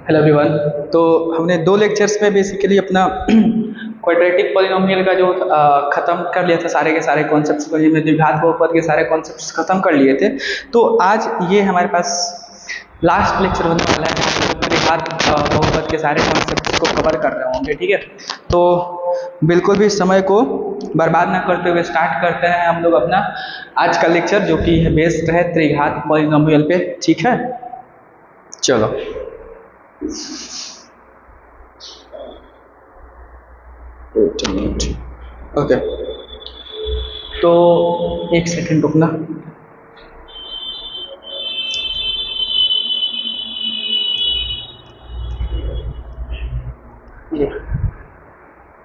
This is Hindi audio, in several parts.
Hello everyone. तो हमने दो लेक्चर्स में बेसिकली अपना क्वाड्रेटिक पॉलिनोमियल का जो ख़त्म कर लिया था, सारे के सारे कॉन्सेप्ट्स को, जिसमें द्विघात बहुपद के सारे कॉन्सेप्ट्स ख़त्म कर लिए थे। तो आज ये हमारे पास लास्ट लेक्चर होने वाला है जहाँ हम त्रिघात बहुपद के सारे कॉन्सेप्ट्स को कवर कर रहे होंगे। ठीक है, तो बिल्कुल भी समय को बर्बाद ना करते हुए स्टार्ट करते हैं हम लोग अपना आज का लेक्चर, जो कि है बेस्ड है त्रिघात पॉलिनोमियल पे। ठीक है, चलो। ओके, तो एक सेकंड रुकना।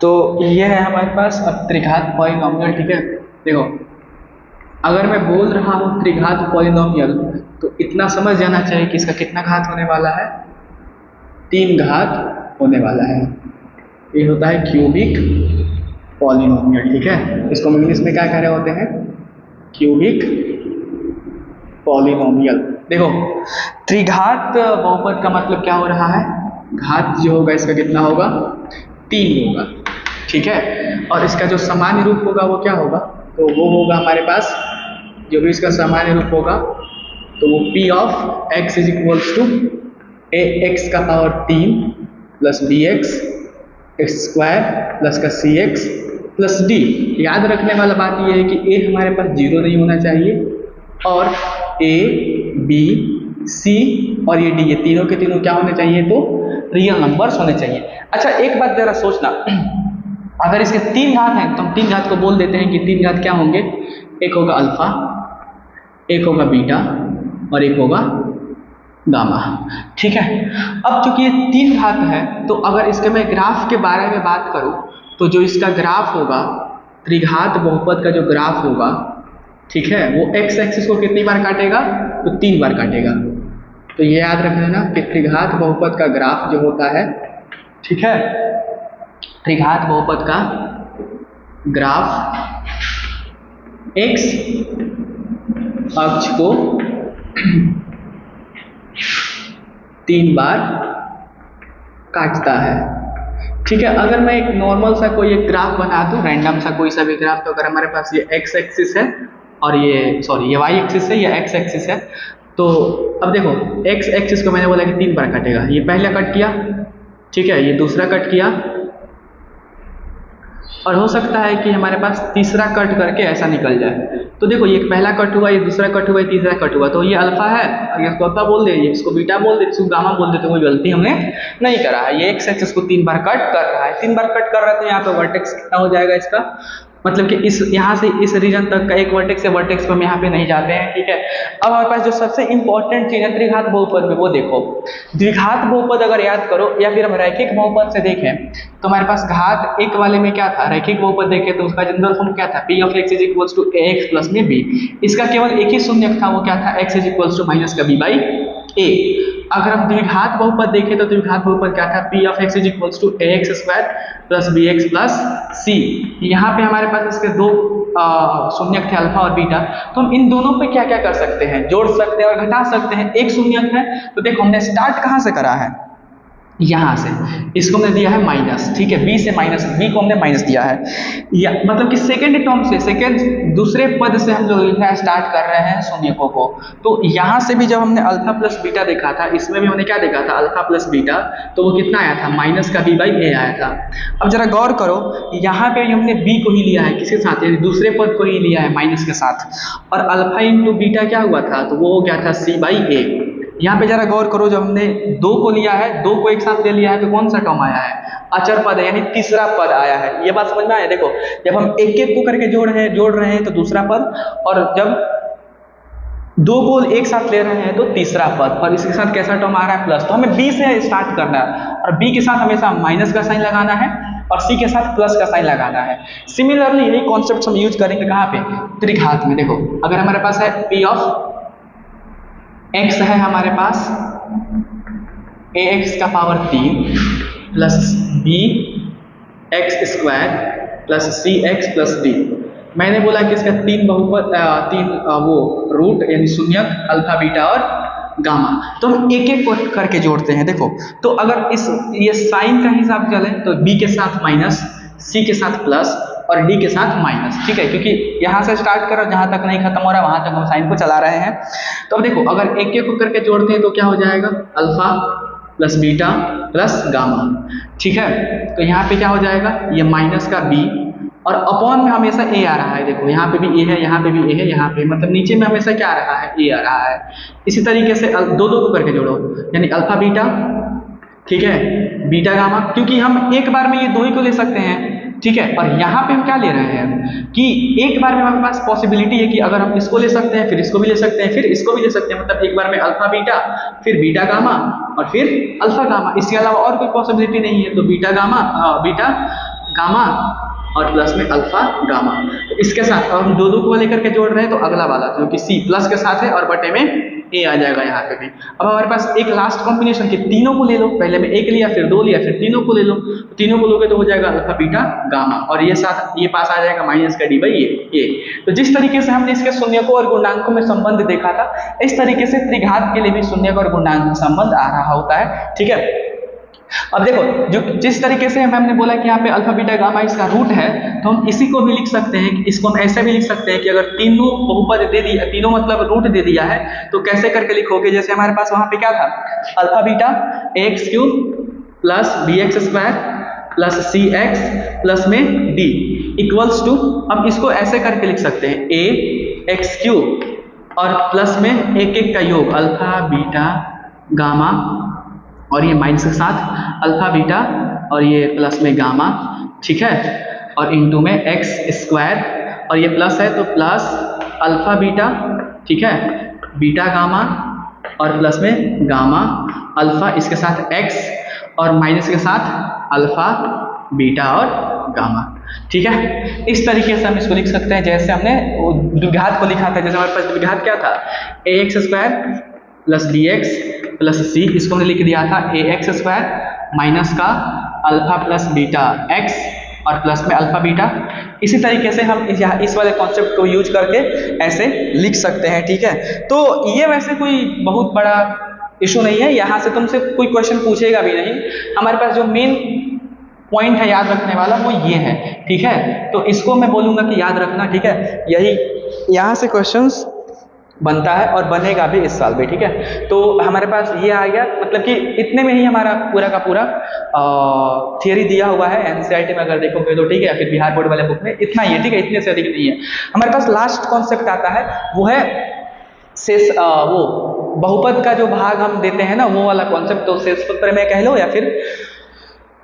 तो ये है हमारे पास अब त्रिघात पॉलिनोमियल। ठीक है, देखो अगर मैं बोल रहा हूँ त्रिघात पॉलिनोमियल तो इतना समझ जाना चाहिए कि इसका कितना घात होने वाला है, 3 घात होने वाला है। ये होता है क्यूबिक पॉलिनोमियल। ठीक है, इसको हम इंग्लिश में क्या कह रहे होते हैं, क्यूबिक पॉलिनोमियल। देखो त्रिघात बहुपद का मतलब क्या हो रहा है, घात जो होगा इसका कितना होगा, 3 होगा। ठीक है, और इसका जो सामान्य रूप होगा वो क्या होगा, तो वो होगा हमारे पास जो भी इसका सामान्य रूप होगा तो वो p of x is equals to ax का power 3 plus bx x square plus का cx प्लस d। याद रखने वाला बात ये है कि a हमारे पास 0 नहीं होना चाहिए और a b c और ये d, ये तीनों के तीनों क्या होने चाहिए, तो रियल नंबर्स होने चाहिए। अच्छा एक बात जरा सोचना, अगर इसके 3 घात हैं तो हम 3 घात को बोल देते हैं कि 3 घात क्या होंगे, एक होगा अल्फा, एक होगा बीटा और एक होगा गामा। ठीक है, अब चूंकि ये 3 घात है तो अगर इसके मैं ग्राफ के बारे में बात करूं तो जो इसका ग्राफ होगा, त्रिघात बहुपद का जो ग्राफ होगा, ठीक है, वो x एक्सिस को कितनी बार काटेगा, तो 3 बार काटेगा। तो ये याद रख लेना कि त्रिघात बहुपद का ग्राफ जो होता है, ठीक है, त्रिघात बहुपद का ग्राफ x अक्ष को 3 बार काटता है। ठीक है, अगर मैं एक नॉर्मल सा कोई एक ग्राफ बना दूं, रैंडम सा कोई सा भी ग्राफ, तो अगर हमारे पास ये x एक्सिस है और ये y एक्सिस है, ये x एक्सिस है, तो अब देखो x एक्सिस को मैंने बोला कि 3 बार काटेगा। ये पहला कट किया, ठीक है, ये दूसरा कट किया और हो सकता है कि हमारे पास तीसरा कट करके ऐसा निकल जाए। तो देखो ये पहला कट हुआ, ये दूसरा कट हुआ, ये तीसरा कट हुआ, तो ये अल्फा है, इसको अल्फा बोल दे, इसको बीटा बोल दे, इसको गामा बोल दे, तो कोई गलती हमने नहीं करा है। ये एक्स एक्सिस को 3 बार कट कर रहा है, 3 बार कट कर रहा है, तो यहाँ पे वर्टेक्स कितना हो जाएगा इसका, मतलब कि इस यहाँ से इस रीजन तक का एक वर्टेक्स से वर्टेक्स पर हम यहाँ पे नहीं जाते हैं। ठीक है, अब हमारे पास जो सबसे इंपॉर्टेंट चीज है त्रिघात बहुपद में, वो देखो द्विघात बहुपद अगर याद करो या फिर हम रैखिक बहुपद से देखें तो हमारे पास घात 1 वाले में क्या था, रैखिक बहुपद देखें तो उसका जनरल फॉर्म क्या था, p of x is equals to ax plus में b। इसका केवल एक ही शून्यक था, वो क्या था, x is equals to minus का b बाई a। अगर हम द्विघात बहुपद देखें तो द्विघात बहुपद क्या था, p of x is equals to ax square plus bx plus c। यहाँ पे हमारे पास इसके 2 शून्यक थे, अल्फा और बीटा, तो हम इन दोनों पे क्या क्या कर सकते हैं, जोड़ सकते हैं और घटा सकते हैं। एक शून्यक है तो देखो हमने स्टार्ट कहाँ से करा है, यहाँ से, इसको हमने दिया है माइनस, ठीक है, b से माइनस, b को हमने माइनस दिया है, या मतलब कि सेकेंड टर्म से, सेकेंड दूसरे पद से हम लोग लिखना स्टार्ट कर रहे हैं शून्यकों को। तो यहाँ से भी जब हमने अल्फा प्लस बीटा देखा था, इसमें भी हमने क्या देखा था, अल्फा प्लस बीटा, तो वो कितना आया था, माइनस का b बाई a आया था। अब जरा गौर करो, यहाँ पे हमने b को ही लिया है, किसके साथ, यानी दूसरे पद को ही लिया है माइनस के साथ, और अल्फा इंटू बीटा क्या हुआ था, तो वो हो गया था c बाई a। यहाँ पे जरा गौर करो, जब हमने 2 को लिया है, 2 को एक साथ ले लिया है, तो कौन सा टर्म आया है, अचर पद है, यानी तीसरा पद आया है। ये बात समझ में आया, देखो जब हम एक एक को करके जोड़ रहे हैं तो दूसरा पद, और जब 2 को एक साथ ले रहे हैं तो तीसरा पद, और इसके साथ कैसा टर्म आ रहा है, प्लस। तो हमें b से स्टार्ट करना है और b के साथ हमेशा माइनस का साइन लगाना है और c के साथ प्लस का साइन लगाना है। सिमिलरली यही कॉन्सेप्ट हम यूज करेंगे कहाँ पे, त्रिघात में। देखो अगर हमारे पास है p ऑफ x है हमारे पास ax का power 3 plus b x square plus c x plus d. मैंने बोला कि इसका 3 बहुपद, 3 वो रूट यानी शून्यक अल्फा बीटा और गामा। तो हम एक एक को करके जोड़ते हैं। देखो तो अगर इस ये साइन का हिसाब चले तो बी के साथ माइनस, सी के साथ प्लस और डी के साथ माइनस, ठीक है, क्योंकि यहाँ से स्टार्ट करो जहाँ तक नहीं खत्म हो रहा वहाँ तक हम साइन को चला रहे हैं। तो अब देखो अगर एक एक को करके जोड़ते हैं तो क्या हो जाएगा, alpha plus beta plus gamma, ठीक है। तो यहाँ पे क्या हो जाएगा, ये माइनस का बी और अपॉन में हमेशा ए आ रहा है। देखो यहाँ पे भी ए है, यहाँ पे भी ए है, यहाँ पे मतलब नीचे में हमेशा क्या आ रहा है, ए आ रहा है। इसी तरीके से दो दो को करके जोड़ो, यानी अल्फा बीटा, ठीक है, बीटा गामा, क्योंकि हम एक बार में ये दो ही को ले सकते हैं, ठीक है। और यहाँ पे हम क्या ले रहे हैं कि एक बार में हमारे पास पॉसिबिलिटी है कि अगर हम इसको ले सकते हैं, फिर इसको भी ले सकते हैं, फिर इसको भी ले सकते हैं, मतलब एक बार में अल्फा बीटा, फिर बीटा गामा और फिर अल्फा गामा, इसके अलावा और कोई पॉसिबिलिटी नहीं है। तो बीटा गामा और प्लस में अल्फा गामा। तो इसके साथ अब हम दो दो को लेकर के जोड़ रहे हैं तो अगला वाला जो कि सी प्लस के साथ है और बटे में ए आ जाएगा यहाँ पे भी। अब हमारे पास एक लास्ट कॉम्बिनेशन के तीनों को ले लो, पहले में एक लिया फिर दो लिया फिर तीनों को ले लो, तो तीनों को लोगे तो हो जाएगा अल्फा बीटा गामा और ये साथ ये पास आ जाएगा माइनस का डी बाई ये। तो जिस तरीके से हमने इसके शून्यकों और गुणांकों में संबंध देखा था, इस तरीके से त्रिघात के लिए भी शून्यक और गुणांक में संबंध आ रहा होता है, ठीक है। अब देखो जो जिस तरीके से हमने बोला कि यहाँ पे अल्फा बीटा गामा इसका रूट है, तो हम इसी को भी लिख सकते हैं कि इसको हम ऐसे भी लिख सकते हैं कि अगर तीनों बहुपद दे दिया, तीनों मतलब रूट दे दिया है, तो कैसे करके लिखोगे, जैसे हमारे पास वहां पे क्या था, alpha beta x cube plus b x square plus c x plus में डी इक्वल्स टू, हम इसको ऐसे करके लिख सकते हैं ए एक्स क्यूब और प्लस में एक एक का योग अल्फा बीटा गामा और ये माइनस के साथ अल्फा बीटा और ये प्लस में गामा, ठीक है, और इनटू में एक्स स्क्वायर और ये प्लस है तो प्लस अल्फा बीटा, ठीक है, बीटा गामा और प्लस में गामा अल्फा इसके साथ एक्स और माइनस के साथ अल्फा बीटा और गामा, ठीक है। इस तरीके से हम इसको लिख सकते हैं जैसे हमने द्विघात को लिखा था। जैसे हमारे पास द्विघात क्या था, a x square plus b x plus c, इसको हमने लिख दिया था ए एक्स स्क्वायर माइनस का अल्फा प्लस बीटा एक्स और प्लस में अल्फा बीटा। इसी तरीके से हम इस वाले कॉन्सेप्ट को यूज करके ऐसे लिख सकते हैं, ठीक है। तो ये वैसे कोई बहुत बड़ा इशू नहीं है, यहाँ से तुमसे कोई क्वेश्चन पूछेगा भी नहीं। हमारे पास जो मेन पॉइंट है याद रखने वाला वो ये है, ठीक है। तो इसको मैं बोलूँगा कि याद रखना, ठीक है, यही यहाँ से क्वेश्चंस बनता है और बनेगा भी इस साल भी, ठीक है। तो हमारे पास ये आ गया, मतलब कि इतने में ही हमारा पूरा का पूरा थियरी दिया हुआ है एनसीईआरटी में अगर देखोगे तो, ठीक है, या फिर बिहार बोर्ड वाले बुक में इतना ही है, ठीक है, इतने से अधिक नहीं है। हमारे पास लास्ट कॉन्सेप्ट आता है वो है शेष, वो बहुपद का जो भाग हम देते हैं ना वो वाला कॉन्सेप्ट, तो शेषपद प्रमेय कह लो या फिर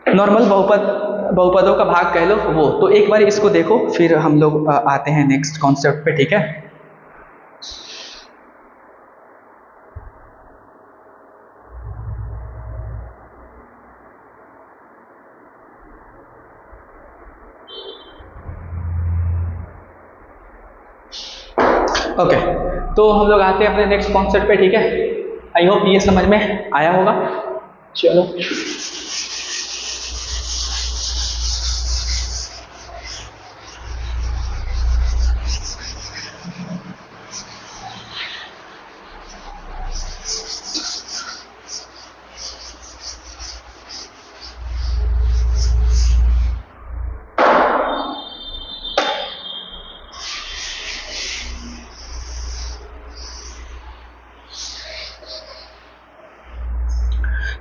नॉर्मल बहुपदों का भाग कह लो वो। तो एक बार इसको देखो फिर हम लोग आते हैं नेक्स्ट कॉन्सेप्ट पे, ठीक है। ओके, तो हम लोग आते हैं अपने नेक्स्ट कॉन्सेप्ट पे, ठीक है। आई होप ये समझ में आया होगा। चलो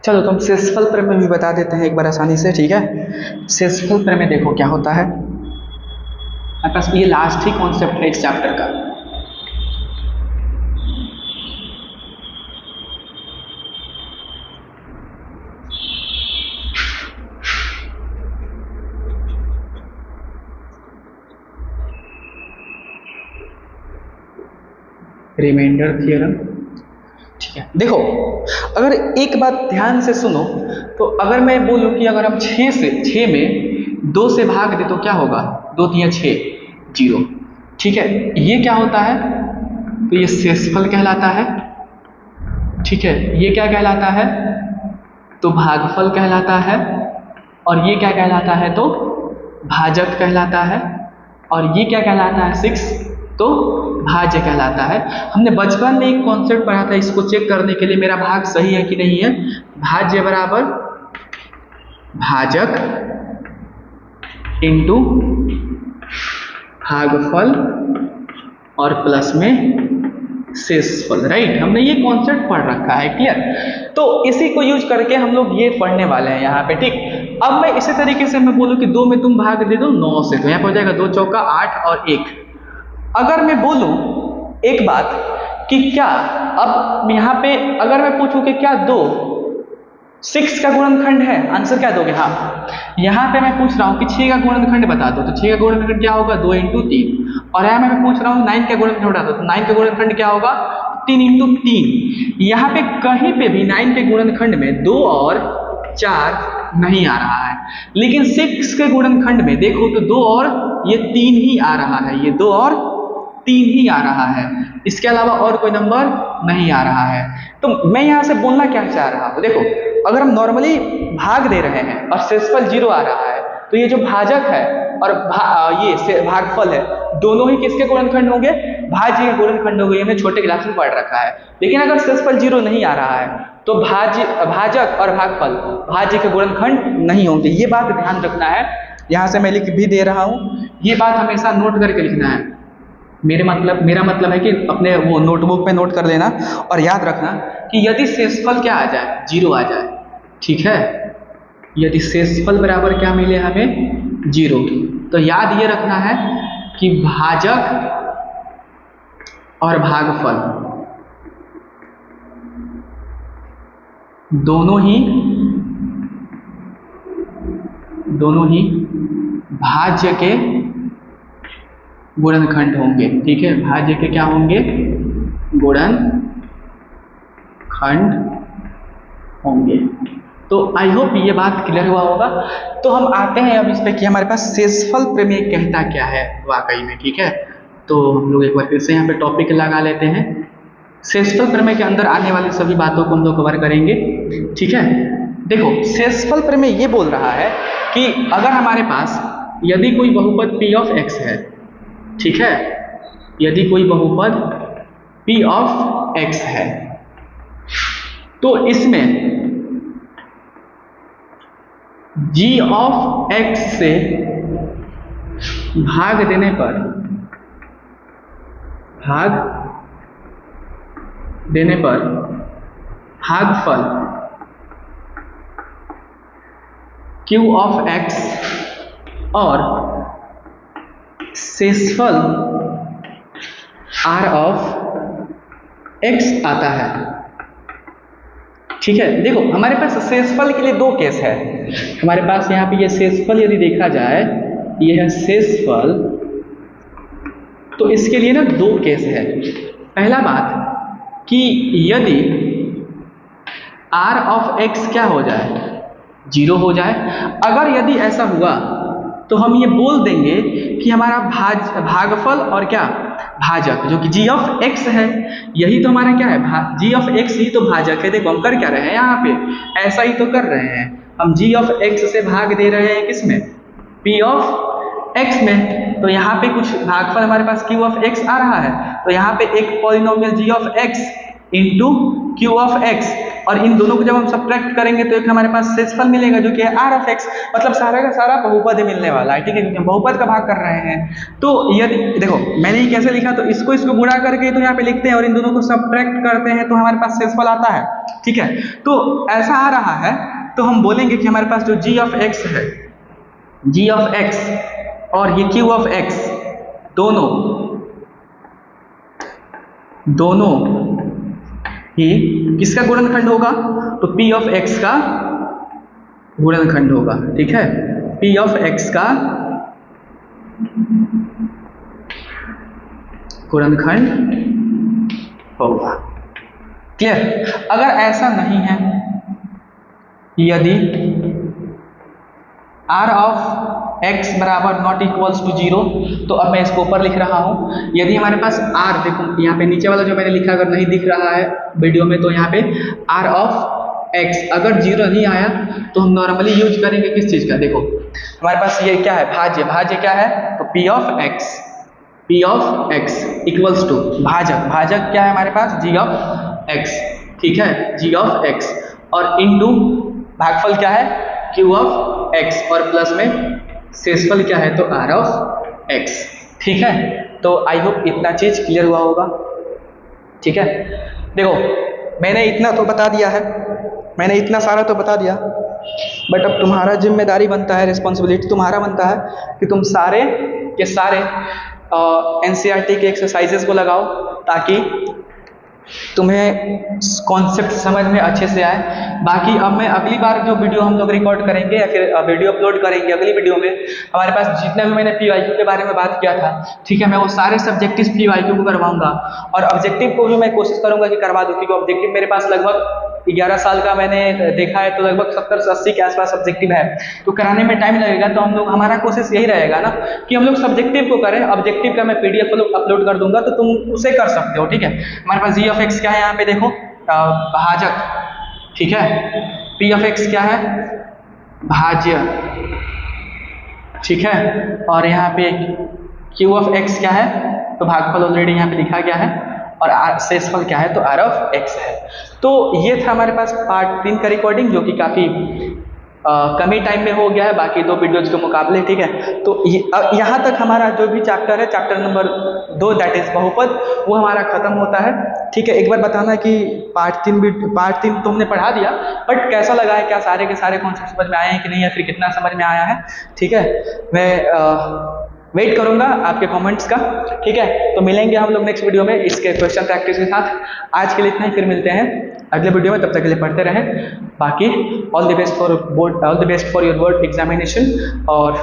चलो तुम शेषफल प्रमेय भी बता देते हैं एक बार आसानी से, ठीक है। शेषफल प्रमेय देखो क्या होता है, मेरे पास ये लास्ट ही कॉन्सेप्ट है इस चैप्टर का। रिमाइंडर थ्योरम, ठीक है। देखो अगर एक बात ध्यान से सुनो, तो अगर मैं बोलूं कि अगर हम 6 में 2 से भाग दे तो क्या होगा, 2 3 6 0, ठीक है। ये क्या होता है, तो ये शेषफल कहलाता है, ठीक है। ये क्या कहलाता है, तो भागफल कहलाता है। और ये क्या कहलाता है, तो भाजक कहलाता है। और ये क्या कहलाता है, 6 तो भाज्य कहलाता है। हमने बचपन में एक कॉन्सेप्ट पढ़ा था, इसको चेक करने के लिए मेरा भाग सही है कि नहीं है। भाज्य बराबर भाजक इंटू भागफल और प्लस में शेषफल, राइट। हमने ये कॉन्सेप्ट पढ़ रखा है, क्लियर। तो इसी को यूज करके हम लोग ये पढ़ने वाले हैं यहाँ पे, ठीक। अब मैं इसी तरीके से मैं बोलूँ कि 2 में तुम भाग दे दो 9 से, तो यहाँ पर हो जाएगा 2 चौका 8 और 1। अगर मैं बोलूँ एक बात कि क्या, अब यहाँ पे अगर मैं पूछूं कि क्या 2 6 का गुणनखंड है, आंसर क्या दोगे? हाँ। यहाँ पे मैं पूछ रहा हूँ कि 6 का गुणनखंड बता दो, तो 6 का गुणनखंड क्या होगा? 2 × 3। और यहाँ मैं पूछ रहा हूँ 9 का गुणनखंड बता दो, तो 9 का गुणनखंड क्या होगा? 3 × 3। यहाँ पे कहीं पे भी 9 के गुणनखंड में 2 और 4 नहीं आ रहा है, लेकिन 6 के गुणनखंड में देखो तो 2 और ये 3 ही आ रहा है, ये 2 और 3 ही आ रहा है, इसके अलावा और कोई नंबर नहीं आ रहा है। तो मैं यहाँ से बोलना क्या चाह रहा हूँ, देखो अगर हम नॉर्मली भाग दे रहे हैं और शेषफल 0 आ रहा है, तो ये जो भाजक है और ये भागफल है, दोनों ही किसके गुणनखंड होंगे? भाज्य के गुणनखंड होंगे। हमने छोटे क्लास में पढ़ रखा है। लेकिन अगर शेषफल 0 नहीं आ रहा है तो भाजक और भागफल भाज्य के गुणनखंड नहीं होंगे। ये बात ध्यान रखना है, यहाँ से मैं लिख भी दे रहा हूँ, ये बात हमेशा नोट करके लिखना है। मेरा मतलब है कि अपने वो नोटबुक पे नोट कर लेना और याद रखना कि यदि शेषफल क्या आ जाए? 0 आ जाए, ठीक है। यदि शेषफल बराबर क्या मिले हमें? 0, तो याद ये रखना है कि भाजक और भागफल दोनों ही भाज्य के गुणनखंड होंगे, ठीक है। भाज्य के क्या होंगे? गुणनखंड होंगे। तो आई होप ये बात क्लियर हुआ होगा। तो हम आते हैं अब इस पे कि हमारे पास शेषफल प्रमेय कहता क्या है वाकई में, ठीक है। तो हम लोग एक बार फिर से यहाँ पे टॉपिक लगा लेते हैं। शेषफल प्रमेय के अंदर आने वाली सभी बातों को हम लोग कवर करेंगे, ठीक है। देखो शेषफल प्रमेय ये बोल रहा है कि अगर हमारे पास यदि कोई बहुपद p ऑफ x है, ठीक है, यदि कोई बहुपद p ऑफ x है, तो इसमें g ऑफ x से भाग देने पर भागफल q ऑफ x और शेषफल r ऑफ x आता है, ठीक है। देखो हमारे पास शेषफल के लिए 2 केस है। हमारे पास यहाँ पे ये शेषफल यदि देखा जाए, ये है शेषफल, तो इसके लिए ना 2 केस है। पहला बात कि यदि r ऑफ x क्या हो जाए? 0 हो जाए। अगर यदि ऐसा हुआ तो हम ये बोल देंगे कि हमारा भागफल और क्या? भाजक, जो कि g ऑफ x है, यही तो हमारा क्या है? g ऑफ x ही तो भाजक है। देखो हम कर क्या रहे हैं यहाँ पे? ऐसा ही तो कर रहे हैं, हम g ऑफ x से भाग दे रहे हैं किसमें? p ऑफ x में। तो यहाँ पे कुछ भागफल हमारे पास q ऑफ x आ रहा है, तो यहाँ पे एक polynomial g of x into q of x, और इन दोनों को जब हम सब्ट्रैक्ट करेंगे तो एक हमारे पास शेषफल मिलेगा जो कि है r ऑफ x। मतलब सारा का सारा बहुपद मिलने वाला है, ठीक है, क्योंकि हम बहुपद का भाग कर रहे हैं। तो यदि देखो मैंने ये कैसे लिखा, तो इसको गुणा करके तो यहाँ पे लिखते हैं और इन दोनों को सब्ट्रैक्ट करते हैं तो हमारे पास शेषफल आता है, ठीक है। तो ऐसा आ रहा है तो हम बोलेंगे कि हमारे पास जो g ऑफ x है, g ऑफ x और ये q ऑफ x दोनों ही किसका गुणनखंड होगा? तो p ऑफ x का गुणनखंड होगा, ठीक है। p ऑफ x का गुणनखंड होगा, क्लियर। अगर ऐसा नहीं है, यदि r ऑफ x बराबर नॉट इक्वल्स टू 0, तो अब मैं इसको ऊपर लिख रहा हूं। यदि हमारे पास r, देखो यहाँ पे नीचे वाला जो मैंने लिखा अगर नहीं दिख रहा है वीडियो में, तो यहाँ पे r ऑफ x अगर 0 नहीं आया तो हम नॉर्मली यूज करेंगे किस चीज का? देखो हमारे पास ये क्या है? भाज्य क्या है? तो p of x p of x equals to भाजक, भाजक क्या है हमारे पास, जी ऑफ एक्स, ठीक है, जी ऑफ एक्स, और इनटू भागफल क्या है, क्यू ऑफ एक्स, और प्लस में शेषफल क्या है, तो आर ऑफ एक्स, ठीक है। तो आई होप इतना चीज क्लियर हुआ होगा, ठीक है। देखो मैंने इतना तो बता दिया है, मैंने इतना सारा तो बता दिया, बट अब तुम्हारा जिम्मेदारी बनता है, रिस्पॉन्सिबिलिटी तुम्हारा बनता है कि तुम सारे के सारे एनसीईआरटी के एक्सरसाइजेस को लगाओ ताकि तुम्हें कॉन्सेप्ट समझ में अच्छे से आए। बाकी अब मैं अगली बार जो वीडियो हम लोग रिकॉर्ड करेंगे या फिर वीडियो अपलोड करेंगे अगली वीडियो में, हमारे पास जितने भी मैंने PYQ के बारे में बात किया था, ठीक है, मैं वो सारे सब्जेक्टिव PYQ को करवाऊंगा, और ऑब्जेक्टिव को भी मैं कोशिश करूंगा कि करवा दूँ, क्योंकि ऑब्जेक्टिव मेरे पास लगभग 11 साल का मैंने देखा है, तो लगभग 70 से 80 के आसपास सब्जेक्टिव है, तो कराने में टाइम लगेगा। तो हम लोग, हमारा कोशिश यही रहेगा ना कि हम लोग सब्जेक्टिव को करें, ऑब्जेक्टिव का मैं PDF अपलोड कर दूंगा, तो तुम उसे कर सकते हो, ठीक है। हमारे पास जी ऑफ एक्स क्या है, यहाँ पे देखो भाजक, ठीक है, पी ऑफ एक्स क्या है, भाज्य, ठीक है, और यहाँ पे क्यू ऑफ एक्स क्या है, तो भागफल ऑलरेडी यहाँ पे लिखा गया है, और शेषफल क्या है, तो आर ऑफ एक्स है। तो ये था हमारे पास पार्ट 3 का रिकॉर्डिंग, जो कि काफ़ी कम ही टाइम में हो गया है बाकी 2 वीडियोज़ के मुकाबले, ठीक है। तो यहाँ तक हमारा जो भी चैप्टर है, चैप्टर नंबर 2 दैट इज बहुपद, वो हमारा खत्म होता है, ठीक है। एक बार बताना कि पार्ट 3 तो हमने पढ़ा दिया, बट कैसा लगा है, क्या सारे के सारे कॉन्सेप्ट समझ में आए हैं कि नहीं, या फिर कितना समझ में आया है, ठीक है। मैं वेट करूंगा आपके कमेंट्स का, ठीक है। तो मिलेंगे हम लोग नेक्स्ट वीडियो में इसके क्वेश्चन प्रैक्टिस के साथ। आज के लिए इतना ही, फिर मिलते हैं अगले वीडियो में, तब तक के लिए पढ़ते रहें। बाकी all the best for your board examination, और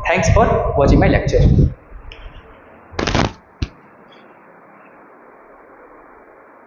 thanks for watching my lecture.